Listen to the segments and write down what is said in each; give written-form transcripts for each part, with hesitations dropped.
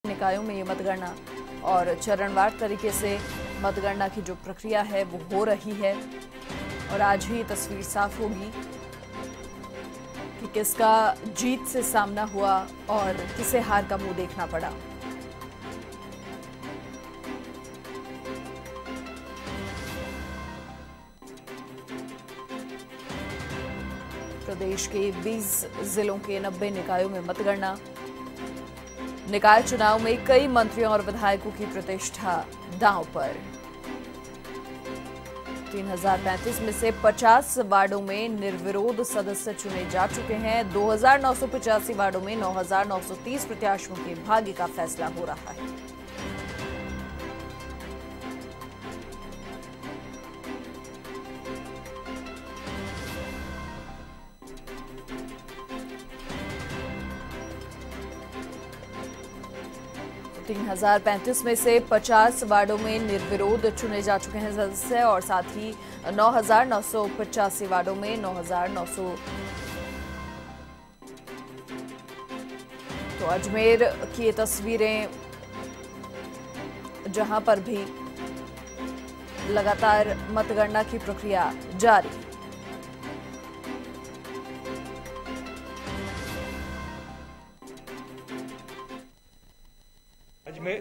निकायों में ये मतगणना और चरणवार तरीके से मतगणना की जो प्रक्रिया है वो हो रही है और आज ही तस्वीर साफ होगी कि किसका जीत से सामना हुआ और किसे हार का मुंह देखना पड़ा। प्रदेश के 20 जिलों के 90 निकायों में मतगणना। निकाय चुनाव में कई मंत्रियों और विधायकों की प्रतिष्ठा दांव पर। 3035 में से 50 वार्डों में निर्विरोध सदस्य चुने जा चुके हैं। 2985 वार्डों में 9930 प्रत्याशियों के भाग्य का फैसला हो रहा है। तो 3035 में से 50 वार्डों में निर्विरोध चुने जा चुके हैं सदस्य और साथ ही 9985 वार्डों में 9900। तो अजमेर की ये तस्वीरें जहां पर भी लगातार मतगणना की प्रक्रिया जारी।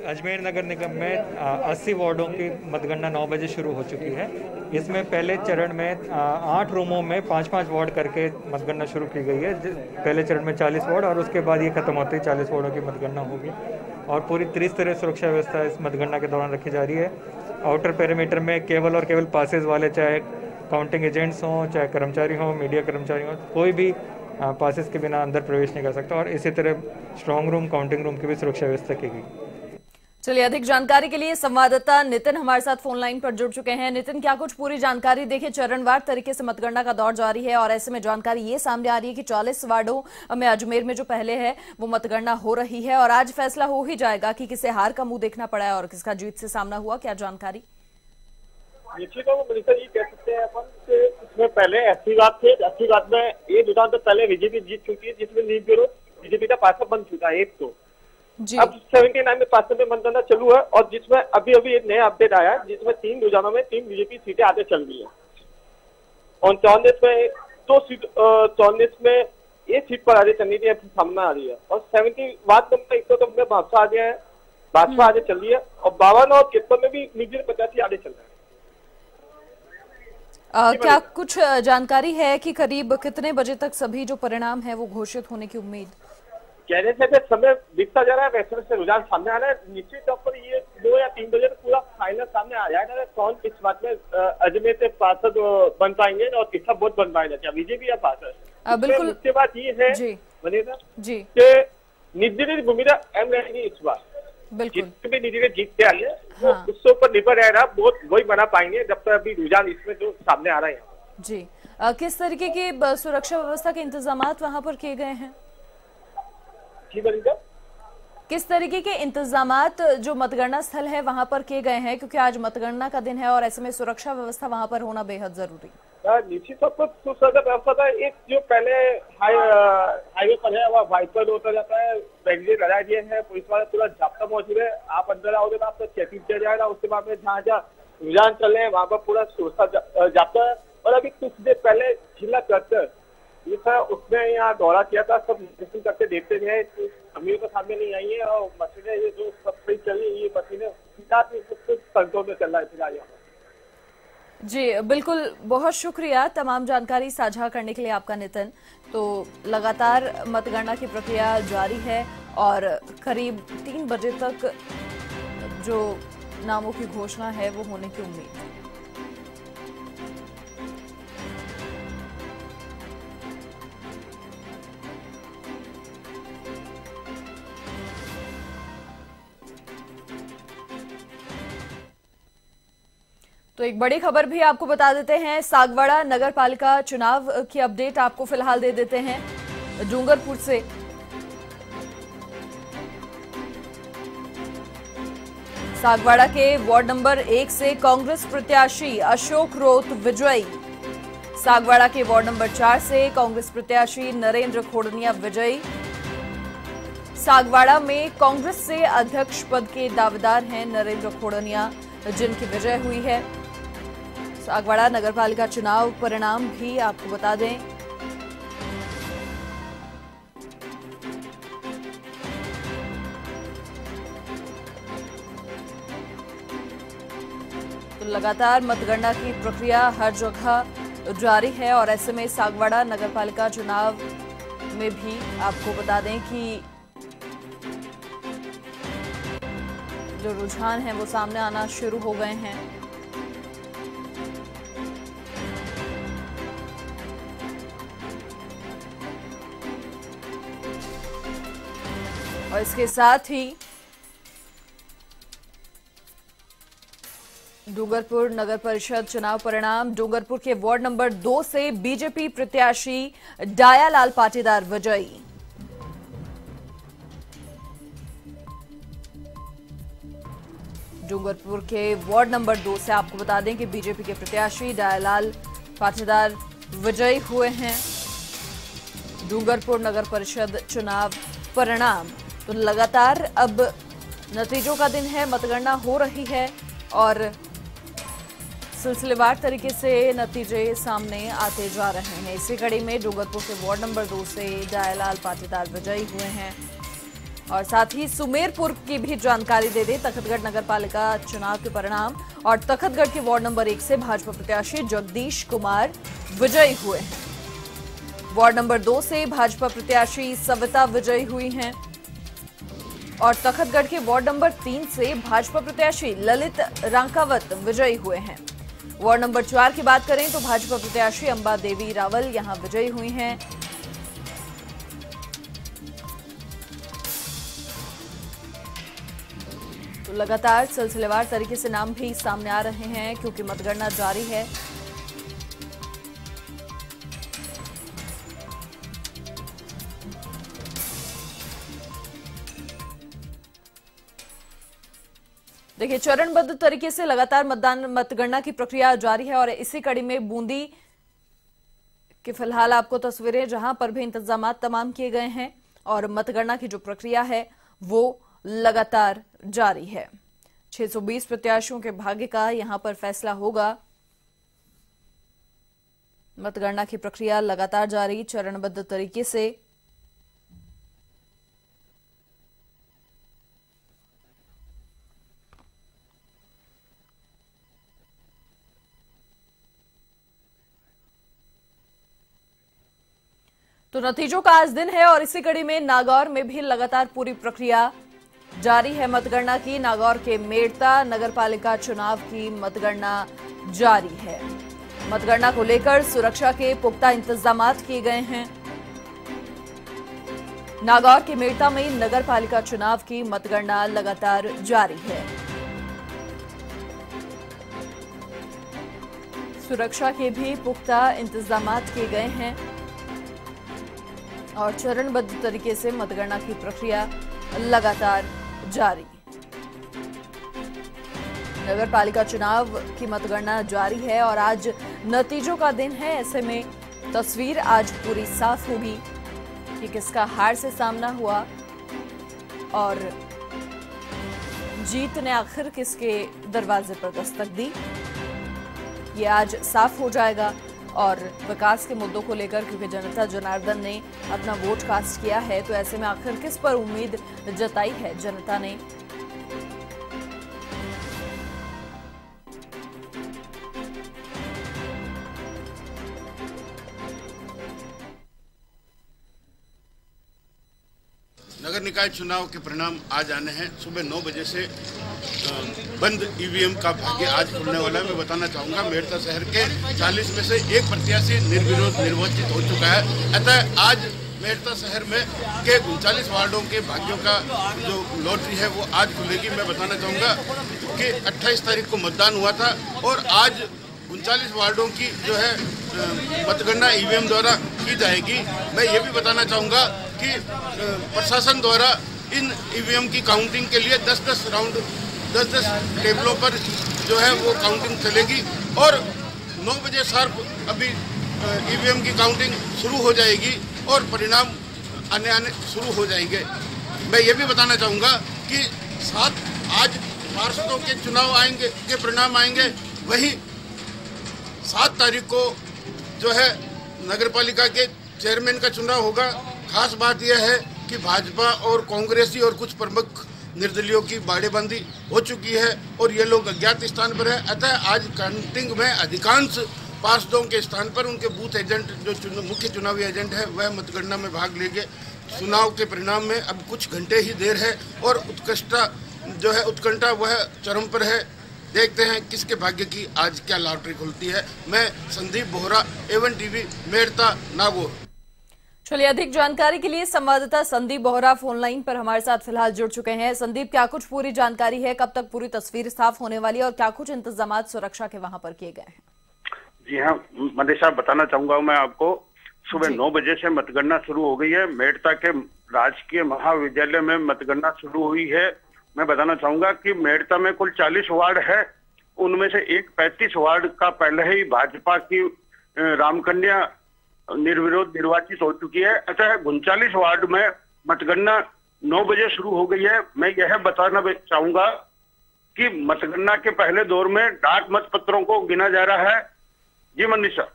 अजमेर नगर निगम में 80 वार्डों की मतगणना 9 बजे शुरू हो चुकी है। इसमें पहले चरण में 8 रूमों में 5-5 वार्ड करके मतगणना शुरू की गई है। पहले चरण में 40 वार्ड और उसके बाद ये खत्म होते ही 40 वार्डों की मतगणना होगी और पूरी त्रिस्तरीय सुरक्षा व्यवस्था इस मतगणना के दौरान रखी जा रही है। आउटर पेरीमीटर में केवल और केवल पासेज वाले, चाहे काउंटिंग एजेंट्स हों, चाहे कर्मचारी हों, मीडिया कर्मचारी हों, कोई भी पासेस के बिना अंदर प्रवेश नहीं कर सकता। और इसी तरह स्ट्रांग रूम, काउंटिंग रूम की भी सुरक्षा व्यवस्था की गई। चलिए, अधिक जानकारी के लिए संवाददाता नितिन हमारे साथ फोन लाइन पर जुड़ चुके हैं। नितिन, क्या कुछ पूरी जानकारी? देखिए, चरणवार तरीके से मतगणना का दौर जारी है और ऐसे में जानकारी ये सामने आ रही है कि 40 वार्डों में अजमेर में जो पहले है वो मतगणना हो रही है और आज फैसला हो ही जाएगा कि किसे हार का मुंह देखना पड़ा है और किसका जीत से सामना हुआ। क्या जानकारी? निश्चित रूप से ये कह सकते हैं अपन कि इसमें पहले 80 वार्ड थे। 80 वार्ड में ये दुकान तो पहले बीजेपी जीत चुकी है, जिसमें निर्विरोध बीजेपी का पार्षद बन चुका है एक तो। अब 79 में 5 में मतगणना चालू है और जिसमें अभी एक नया अपडेट आया है, जिसमें 3 रुझानों में 3 बीजेपी सीटें आगे चल रही है और 44 में 2 सीट, 44 में एक सीट पर आगे चलनी थी, सामने आ रही है और 70 वार्ड में 100 में भाजपा आगे है, भाजपा आगे चल रही है और 52 और 53 में भी निर्विरोध 85 आगे चल रहा है। क्या कुछ जानकारी है कि करीब कितने बजे तक सभी जो परिणाम है वो घोषित होने की उम्मीद? कहने से समय बीतता जा रहा है, वैसे वैसे रुझान सामने आ रहा है। निश्चित तौर पर ये 2 या 3 बजे तक पूरा फाइनल सामने आ जाएगा कौन किस बात में अजमेर से पार्षद बन पाएंगे और किसका वोट बन पाएगा, क्या बीजेपी या पार्षद। बिल्कुल, मुख्य बात ये है बनेगा जी कि निर्दलीय भूमिका एम रहेगी इस बार। जितने भी निर्दलीय जीतते आएंगे वो उसके ऊपर निर्भर रहेगा, वोट वही बना पाएंगे जब तक अभी रुझान इसमें जो सामने आ रहा है जी। किस तरीके की सुरक्षा व्यवस्था के इंतजाम वहां पर किए गए हैं? किस तरीके के इंतजामात जो मतगणना स्थल है वहां पर किए गए हैं, क्योंकि आज मतगणना का दिन है और ऐसे में सुरक्षा व्यवस्था वहां पर होना बेहद जरूरी। निश्चित तौर पर सुरक्षा व्यवस्था था। एक जो पहले हाईवे पर है वह वाइपर होता जाता है, बैरिकेड लगाए दिए हैं, पुलिस वाले पूरा जाब्ता मौजूद है। आप अंदर आओगे तो आपको चेकिंग किया जाएगा। उसके बाद में जहाँ रुझान चल रहे हैं वहाँ पर पूरा सुरक्षा जाब्ता है। और अभी कुछ देर पहले जिला कलेक्टर ये था, उसने यहाँ दौरा किया था, सब निरीक्षण करके देखते गए, अमीर को सामने नहीं आई है और मशीनें ये जो सब सही चल रही है, ये मशीनें कंट्रोल में चल रहा है फिलहाल यहाँ। जी बिल्कुल, बहुत शुक्रिया तमाम जानकारी साझा करने के लिए आपका नितिन। तो लगातार मतगणना की प्रक्रिया जारी है और करीब 3 बजे तक जो नामों की घोषणा है वो होने की उम्मीद है। तो एक बड़ी खबर भी आपको बता देते हैं, सागवाड़ा नगर पालिका चुनाव की अपडेट आपको फिलहाल दे देते हैं डूंगरपुर से। सागवाड़ा के वार्ड नंबर 1 से कांग्रेस प्रत्याशी अशोक रोत विजयी। सागवाड़ा के वार्ड नंबर 4 से कांग्रेस प्रत्याशी नरेंद्र खोड़निया विजयी। सागवाड़ा में कांग्रेस से अध्यक्ष पद के दावेदार हैं नरेंद्र खोड़निया, जिनकी विजय हुई है। सागवाड़ा नगरपालिका चुनाव परिणाम भी आपको बता दें। तो लगातार मतगणना की प्रक्रिया हर जगह जारी है और ऐसे में सागवाड़ा नगरपालिका चुनाव में भी आपको बता दें कि जो रुझान है वो सामने आना शुरू हो गए हैं। और इसके साथ ही डूंगरपुर नगर परिषद चुनाव परिणाम। डूंगरपुर के वार्ड नंबर 2 से बीजेपी प्रत्याशी डायालाल पाटीदार विजयी। डूंगरपुर के वार्ड नंबर 2 से आपको बता दें कि बीजेपी के प्रत्याशी डायालाल पाटीदार विजयी हुए हैं। डूंगरपुर नगर परिषद चुनाव परिणाम। तो लगातार अब नतीजों का दिन है, मतगणना हो रही है और सिलसिलेवार तरीके से नतीजे सामने आते जा रहे हैं। इसी कड़ी में डूंगरपुर के वार्ड नंबर 2 से डायालाल पाटीदार विजयी हुए हैं। और साथ ही सुमेरपुर की भी जानकारी दे दें, तखतगढ़ नगरपालिका चुनाव के परिणाम। और तखतगढ़ के वार्ड नंबर 1 से भाजपा प्रत्याशी जगदीश कुमार विजयी हुए हैं। वार्ड नंबर 2 से भाजपा प्रत्याशी सविता विजयी हुई हैं। और तखतगढ़ के वार्ड नंबर 3 से भाजपा प्रत्याशी ललित रांकावत विजयी हुए हैं। वार्ड नंबर 4 की बात करें तो भाजपा प्रत्याशी अंबा देवी रावल यहां विजयी हुई हैं। तो लगातार सिलसिलेवार तरीके से नाम भी सामने आ रहे हैं क्योंकि मतगणना जारी है। देखिए, चरणबद्ध तरीके से लगातार मतगणना की प्रक्रिया जारी है और इसी कड़ी में बूंदी की फिलहाल आपको तस्वीरें, जहां पर भी इंतजाम तमाम किए गए हैं और मतगणना की जो प्रक्रिया है वो लगातार जारी है। 620 प्रत्याशियों के भाग्य का यहां पर फैसला होगा। मतगणना की प्रक्रिया लगातार जारी, चरणबद्ध तरीके से। तो नतीजों का आज दिन है और इसी कड़ी में नागौर में भी लगातार पूरी प्रक्रिया जारी है मतगणना की। नागौर के मेड़ता नगरपालिका चुनाव की मतगणना जारी है। मतगणना को लेकर सुरक्षा के पुख्ता इंतजाम किए गए हैं। नागौर के मेड़ता में नगरपालिका चुनाव की मतगणना लगातार जारी है। सुरक्षा के भी पुख्ता इंतजाम किए गए हैं और चरणबद्ध तरीके से मतगणना की प्रक्रिया लगातार जारी। नगर पालिका चुनाव की मतगणना जारी है और आज नतीजों का दिन है। ऐसे में तस्वीर आज पूरी साफ होगी कि किसका हार से सामना हुआ और जीत ने आखिर किसके दरवाजे पर दस्तक दी। ये आज साफ हो जाएगा और विकास के मुद्दों को लेकर, क्योंकि जनता जनार्दन ने अपना वोट कास्ट किया है, तो ऐसे में आखिर किस पर उम्मीद जताई है जनता ने। नगर निकाय चुनाव के परिणाम आज आने हैं। सुबह 9 बजे से बंद ईवीएम का भाग्य आज खुलने वाला है। मैं बताना चाहूँगा, मेड़ता शहर के 40 में से एक प्रत्याशी निर्विरोध निर्वाचित हो चुका है। अतः आज मेड़ता शहर में के 39 वार्डों के भाग्यों का जो लॉटरी है वो आज खुलेगी। मैं बताना चाहूँगा कि 28 तारीख को मतदान हुआ था और आज 39 वार्डों की जो है मतगणना ईवीएम द्वारा की जाएगी। मैं ये भी बताना चाहूँगा कि प्रशासन द्वारा इन ईवीएम की काउंटिंग के लिए 10-10 राउंड 10-10 टेबलों पर जो है वो काउंटिंग चलेगी और 9 बजे शार्प अभी ईवीएम की काउंटिंग शुरू हो जाएगी और परिणाम आने शुरू हो जाएंगे। मैं ये भी बताना चाहूँगा कि 7 आज पार्षदों के चुनाव आएंगे, के परिणाम आएंगे, वही 7 तारीख को जो है नगरपालिका के चेयरमैन का चुनाव होगा। खास बात यह है कि भाजपा और कांग्रेसी और कुछ प्रमुख निर्दलियों की बाड़ेबंदी हो चुकी है और ये लोग अज्ञात स्थान पर है। अतः आज काउंटिंग में अधिकांश पार्षदों के स्थान पर उनके बूथ एजेंट जो मुख्य चुनावी एजेंट है वह मतगणना में भाग लेंगे। चुनाव के परिणाम में अब कुछ घंटे ही देर है और उत्कंठा वह चरम पर है। देखते हैं किसके भाग्य की आज क्या लॉटरी खुलती है। मैं संदीप बोहरा, A1 टीवी, मेड़ता, नागौर। चलिए, अधिक जानकारी के लिए संवाददाता संदीप बोहरा फोन लाइन पर हमारे साथ फिलहाल जुड़ चुके हैं। संदीप, क्या कुछ पूरी जानकारी है, कब तक पूरी तस्वीर साफ होने वाली है और क्या कुछ इंतजाम सुरक्षा के वहां पर किए गए हैं? जी हाँ मनीषा, बताना चाहूंगा मैं आपको, सुबह 9 बजे से मतगणना शुरू हो गई है। मेड़ता के राजकीय महाविद्यालय में मतगणना शुरू हुई है। मैं बताना चाहूंगा कि मेड़ता में कुल 40 वार्ड है, उनमें से एक 35 वार्ड का पहले ही भाजपा की रामकन्या निर्विरोध निर्वाचित हो चुकी है। अतः 39 वार्ड में मतगणना 9 बजे शुरू हो गई है। मैं यह बताना चाहूंगा कि मतगणना के पहले दौर में डाक मतपत्रों को गिना जा रहा है। जी मनीषा।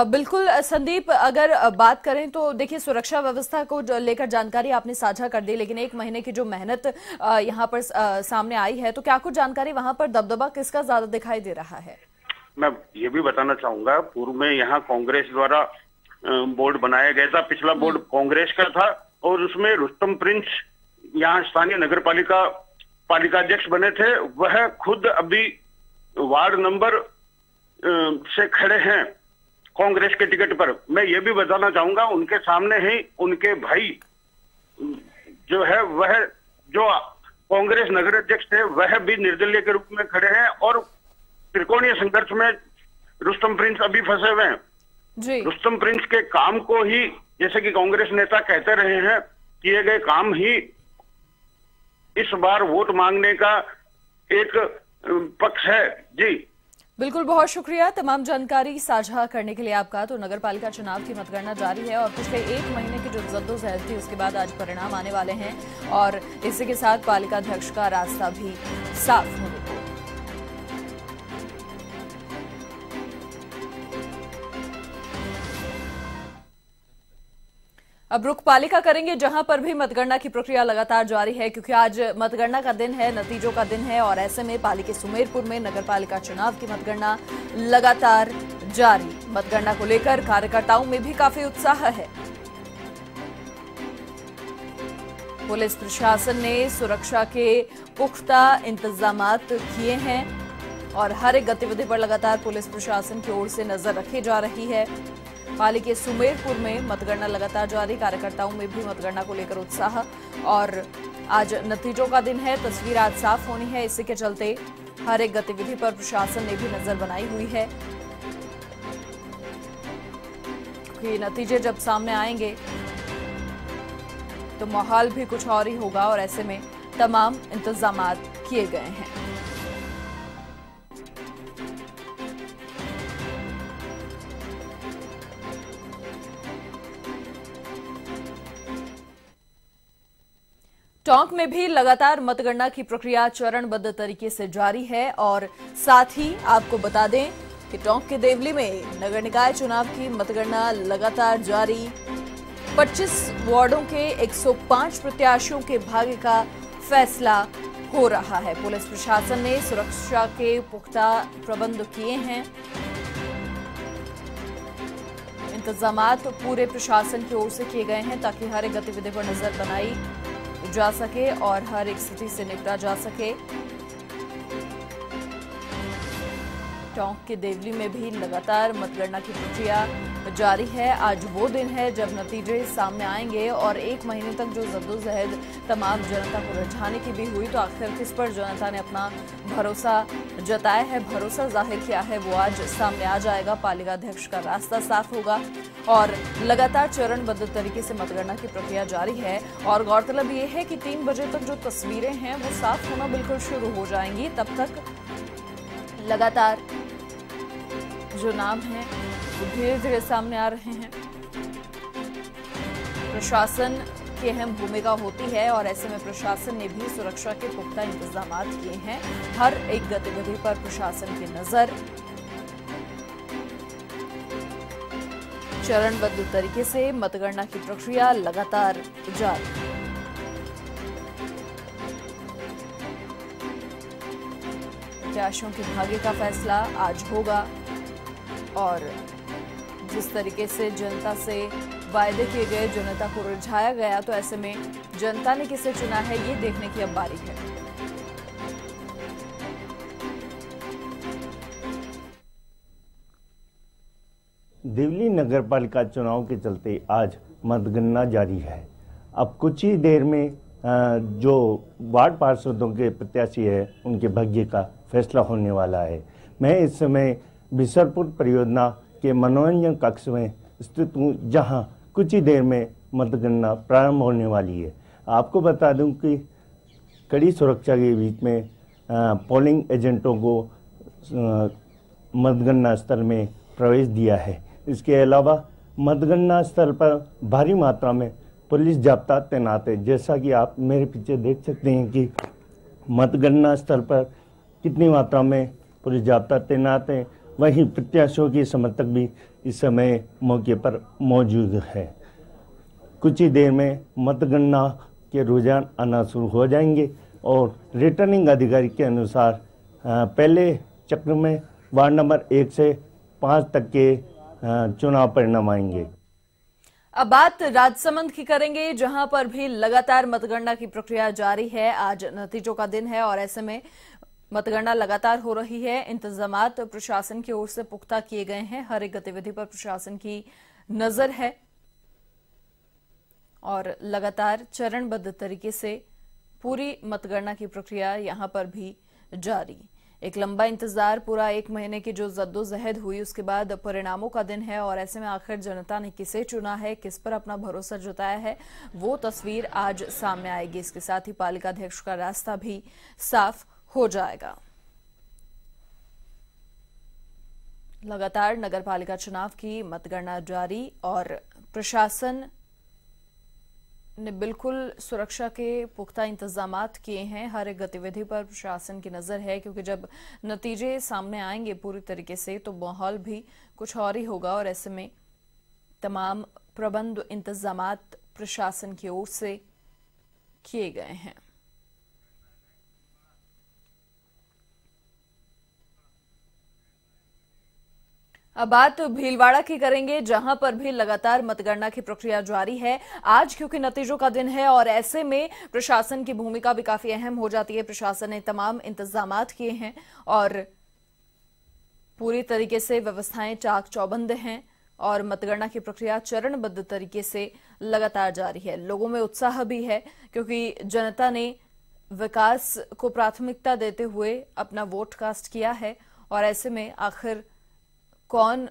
बिल्कुल संदीप, अगर बात करें तो देखिए, सुरक्षा व्यवस्था को लेकर जानकारी आपने साझा कर दी, लेकिन 1 महीने की जो मेहनत यहाँ पर सामने आई है, तो क्या कुछ जानकारी वहां पर दबदबा किसका ज्यादा दिखाई दे रहा है? मैं ये भी बताना चाहूंगा, पूर्व में यहाँ कांग्रेस द्वारा बोर्ड बनाया गया था। पिछला बोर्ड कांग्रेस का था और उसमें रुस्तम प्रिंस यहाँ स्थानीय नगर पालिकाध्यक्ष बने थे। वह खुद अभी वार्ड नंबर से खड़े हैं कांग्रेस के टिकट पर। मैं ये भी बताना चाहूंगा, उनके सामने ही उनके भाई जो है वह जो कांग्रेस नगर अध्यक्ष थे वह भी निर्दलीय के रूप में खड़े हैं और त्रिकोणीय संघर्ष में रुस्तम प्रिंस अभी फंसे हुए हैं जी। रुस्तम प्रिंस के काम को ही, जैसे कि कांग्रेस नेता कहते रहे हैं, किए गए काम ही इस बार वोट मांगने का एक पक्ष है। जी बिल्कुल, बहुत शुक्रिया तमाम जानकारी साझा करने के लिए आपका। तो नगर पालिका चुनाव की मतगणना जारी है और पिछले 1 महीने की जो जद्दोजहद थी उसके बाद आज परिणाम आने वाले हैं और इसी के साथ पालिका अध्यक्ष का रास्ता भी साफ होने को। अब रुख पालिका करेंगे जहां पर भी मतगणना की प्रक्रिया लगातार जारी है, क्योंकि आज मतगणना का दिन है, नतीजों का दिन है और ऐसे में पाली के सुमेरपुर में नगरपालिका चुनाव की मतगणना लगातार जारी। मतगणना को लेकर कार्यकर्ताओं में भी काफी उत्साह है। पुलिस प्रशासन ने सुरक्षा के पुख्ता इंतजाम किए हैं और हर एक गतिविधि पर लगातार पुलिस प्रशासन की ओर से नजर रखी जा रही है। पाली के सुमेरपुर में मतगणना लगातार जारी, कार्यकर्ताओं में भी मतगणना को लेकर उत्साह और आज नतीजों का दिन है, तस्वीर आज साफ होनी है। इसी के चलते हर एक गतिविधि पर प्रशासन ने भी नजर बनाई हुई है, क्योंकि नतीजे जब सामने आएंगे तो माहौल भी कुछ और ही होगा और ऐसे में तमाम इंतजाम किए गए हैं। टोंक में भी लगातार मतगणना की प्रक्रिया चरणबद्ध तरीके से जारी है और साथ ही आपको बता दें कि टोंक के देवली में नगर निकाय चुनाव की मतगणना लगातार जारी। 25 वार्डों के 105 प्रत्याशियों के भाग्य का फैसला हो रहा है। पुलिस प्रशासन ने सुरक्षा के पुख्ता प्रबंध किए हैं। इंतजामात पूरे प्रशासन की ओर से किए गए हैं ताकि हर एक गतिविधि पर नजर बनाई जा सके और हर एक स्थिति से निपटा जा सके। टोंक के देवली में भी लगातार मतगणना की प्रक्रिया जारी है। आज वो दिन है जब नतीजे सामने आएंगे और 1 महीने तक जो जद्दोजहद तमाम जनता को रिझाने की भी हुई, तो आखिर किस पर जनता ने अपना भरोसा जताया है, भरोसा जाहिर किया है, वो आज सामने आ जाएगा। पालिका अध्यक्ष का रास्ता साफ होगा और लगातार चरणबद्ध तरीके से मतगणना की प्रक्रिया जारी है। और गौरतलब ये है कि 3 बजे तक जो तस्वीरें हैं वो साफ होना बिल्कुल शुरू हो जाएंगी। तब तक लगातार जो नाम हैं वो धीरे धीरे सामने आ रहे हैं। प्रशासन की अहम भूमिका होती है और ऐसे में प्रशासन ने भी सुरक्षा के पुख्ता इंतजाम किए हैं। हर एक गतिविधि पर प्रशासन की नजर। चरणबद्ध तरीके से मतगणना की प्रक्रिया लगातार जारी। प्रत्याशियों के भाग्य का फैसला आज होगा और जिस तरीके से जनता से वायदे किए गए जनता को रिझाया गया, तो ऐसे में जनता ने किसे चुना है ये देखने की अब बारी है। देवली नगर पालिका चुनाव के चलते आज मतगणना जारी है। अब कुछ ही देर में जो वार्ड पार्षदों के प्रत्याशी है उनके भाग्य का फैसला होने वाला है। मैं इस समय बिसरपुर परियोजना के मनोरंजन कक्ष में स्थित हूँ, जहाँ कुछ ही देर में मतगणना प्रारंभ होने वाली है। आपको बता दूं कि कड़ी सुरक्षा के बीच में पोलिंग एजेंटों को मतगणना स्थल में प्रवेश दिया है। इसके अलावा मतगणना स्थल पर भारी मात्रा में पुलिस जाब्ता तैनात है। जैसा कि आप मेरे पीछे देख सकते हैं कि मतगणना स्थल पर कितनी मात्रा में पुलिस जाब्ता तैनात है। वहीं प्रत्याशियों के समर्थक भी इस समय मौके पर मौजूद है। कुछ ही देर में मतगणना के रुझान आना शुरू हो जाएंगे और रिटर्निंग अधिकारी के अनुसार पहले चक्र में वार्ड नंबर 1 से 5 तक के चुनाव परिणाम आएंगे। अब बात राजसमंद की करेंगे, जहां पर भी लगातार मतगणना की प्रक्रिया जारी है। आज नतीजों का दिन है और ऐसे में मतगणना लगातार हो रही है। इंतजामात प्रशासन की ओर से पुख्ता किए गए हैं। हर एक गतिविधि पर प्रशासन की नजर है और लगातार चरणबद्ध तरीके से पूरी मतगणना की प्रक्रिया यहां पर भी जारी। एक लंबा इंतजार, पूरा 1 महीने की जो जद्दोजहद हुई, उसके बाद परिणामों का दिन है और ऐसे में आखिर जनता ने किसे चुना है, किस पर अपना भरोसा जताया है, वो तस्वीर आज सामने आएगी। इसके साथ ही पालिका अध्यक्ष का रास्ता भी साफ हो जाएगा। लगातार नगर पालिका चुनाव की मतगणना जारी और प्रशासन ने बिल्कुल सुरक्षा के पुख्ता इंतजामात किए हैं। हर एक गतिविधि पर प्रशासन की नजर है, क्योंकि जब नतीजे सामने आएंगे पूरी तरीके से तो माहौल भी कुछ और ही होगा और ऐसे में तमाम प्रबंध इंतजामात प्रशासन की ओर से किए गए हैं। अब बात भीलवाड़ा की करेंगे, जहां पर भी लगातार मतगणना की प्रक्रिया जारी है। आज क्योंकि नतीजों का दिन है और ऐसे में प्रशासन की भूमिका भी काफी अहम हो जाती है। प्रशासन ने तमाम इंतजामात किए हैं और पूरी तरीके से व्यवस्थाएं चाक चौबंद हैं और मतगणना की प्रक्रिया चरणबद्ध तरीके से लगातार जारी है। लोगों में उत्साह भी है, क्योंकि जनता ने विकास को प्राथमिकता देते हुए अपना वोट कास्ट किया है और ऐसे में आखिर कौन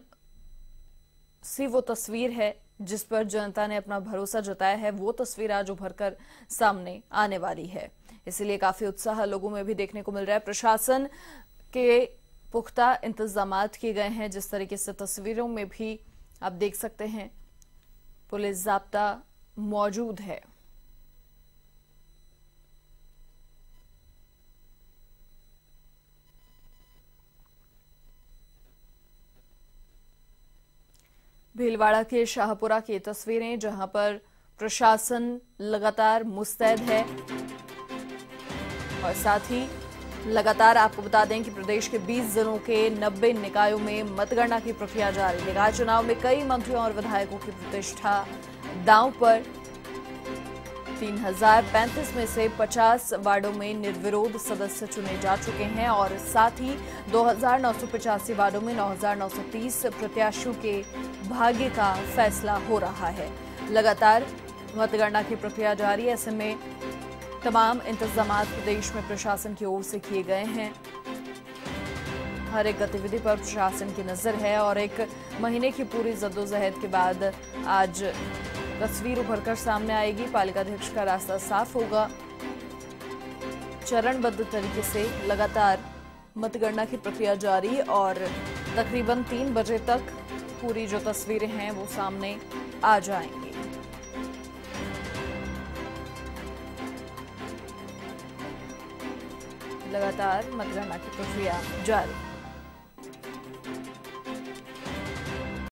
सी वो तस्वीर है जिस पर जनता ने अपना भरोसा जताया है, वो तस्वीर आज उभर कर सामने आने वाली है। इसलिए काफी उत्साह लोगों में भी देखने को मिल रहा है। प्रशासन के पुख्ता इंतजामात किए गए हैं। जिस तरीके से तस्वीरों में भी आप देख सकते हैं, पुलिस जाब्ता मौजूद है। भीलवाड़ा के शाहपुरा की तस्वीरें, जहां पर प्रशासन लगातार मुस्तैद है और साथ ही लगातार आपको बता दें कि प्रदेश के 20 जिलों के 90 निकायों में मतगणना की प्रक्रिया जारी। निकाय चुनाव में कई मंत्रियों और विधायकों की प्रतिष्ठा दांव पर। 3035 में से 50 वार्डों में निर्विरोध सदस्य चुने जा चुके हैं और साथ ही 2985 वार्डों में 9930 प्रत्याशियों के भाग्य का फैसला हो रहा है। लगातार मतगणना की प्रक्रिया जारी। ऐसे में तमाम इंतजामात प्रदेश में प्रशासन की ओर से किए गए हैं। हर एक गतिविधि पर प्रशासन की नजर है और 1 महीने की पूरी जद्दोजहद के बाद आज तस्वीर उभरकर सामने आएगी। पालिका अध्यक्ष का रास्ता साफ होगा। चरणबद्ध तरीके से लगातार मतगणना की प्रक्रिया जारी और तकरीबन 3 बजे तक पूरी जो तस्वीरें हैं वो सामने आ जाएंगी। लगातार मतगणना की प्रक्रिया जारी।